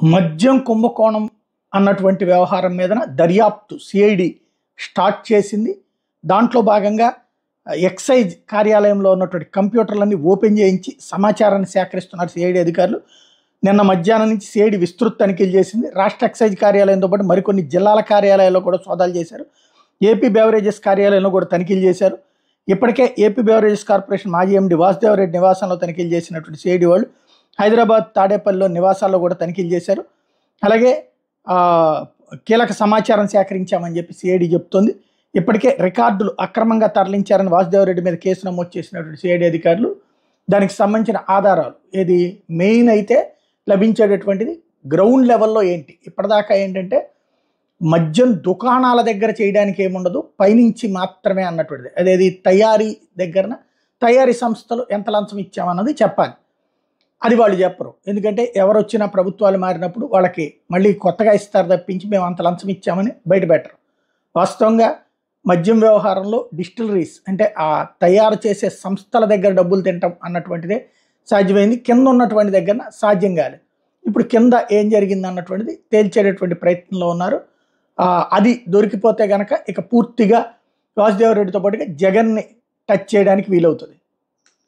మద్యం కుంభకోణం అన్నటువంటి వ్యవహారం మీదన దర్యాప్తు సిఐడి స్టార్ట్ చేసింది. దాంట్లో భాగంగా ఎక్సైజ్ కార్యాలయంలో ఉన్నటువంటి కంప్యూటర్లన్నీ ఓపెన్ చేయించి సమాచారాన్ని సేకరిస్తున్నారు సిఐడి అధికారులు. నిన్న మధ్యాహ్నం నుంచి సిఐడి విస్తృత తనిఖీలు చేసింది. రాష్ట్ర ఎక్సైజ్ కార్యాలయంతో పాటు మరికొన్ని జిల్లాల కార్యాలయాల్లో కూడా సోదాలు చేశారు. ఏపీ బెవరేజెస్ కార్యాలయంలో కూడా తనిఖీలు చేశారు. ఇప్పటికే ఏపీ బెవరేజెస్ కార్పొరేషన్ మాజీ ఎండి వాసుదేవరెడ్డి నివాసంలో తనిఖీలు చేసినటువంటి సిఐడి వాళ్ళు హైదరాబాద్ తాడేపల్లిలో నివాసాల్లో కూడా తనిఖీలు చేశారు. అలాగే కీలక సమాచారం సేకరించామని చెప్పి సిఐడి చెప్తోంది. ఇప్పటికే రికార్డులు అక్రమంగా తరలించారని వాసుదేవరెడ్డి మీద కేసు నమోదు చేసినటువంటి సిఐడి అధికారులు దానికి సంబంధించిన ఆధారాలు ఏది మెయిన్ అయితే లభించేటటువంటిది గ్రౌండ్ లెవెల్లో ఏంటి ఇప్పటిదాకా ఏంటంటే మద్యం దుకాణాల దగ్గర చేయడానికి ఏముండదు, పైనుంచి మాత్రమే అన్నటువంటిది. అదేది తయారీ దగ్గరన తయారీ సంస్థలు ఎంత లంచం ఇచ్చామన్నది చెప్పాలి. అది వాళ్ళు చెప్పరు. ఎందుకంటే ఎవరు వచ్చినా ప్రభుత్వాలు మారినప్పుడు వాళ్ళకి మళ్ళీ కొత్తగా ఇస్తారు తప్పించి మేము అంత లంచం ఇచ్చామని బయట పెట్టరు. వాస్తవంగా మద్యం వ్యవహారంలో డిస్టిలరీస్ అంటే ఆ తయారు చేసే సంస్థల దగ్గర డబ్బులు తింటాం అన్నటువంటిదే సాధ్యమైంది. కింద ఉన్నటువంటి దగ్గర సాధ్యం కాలేదు. ఇప్పుడు కింద ఏం జరిగింది అన్నటువంటిది తేల్చేటటువంటి ప్రయత్నంలో ఉన్నారు. అది దొరికిపోతే కనుక ఇక పూర్తిగా వాసుదేవరెడ్డితో పాటుగా జగన్ని టచ్ చేయడానికి వీలవుతుంది.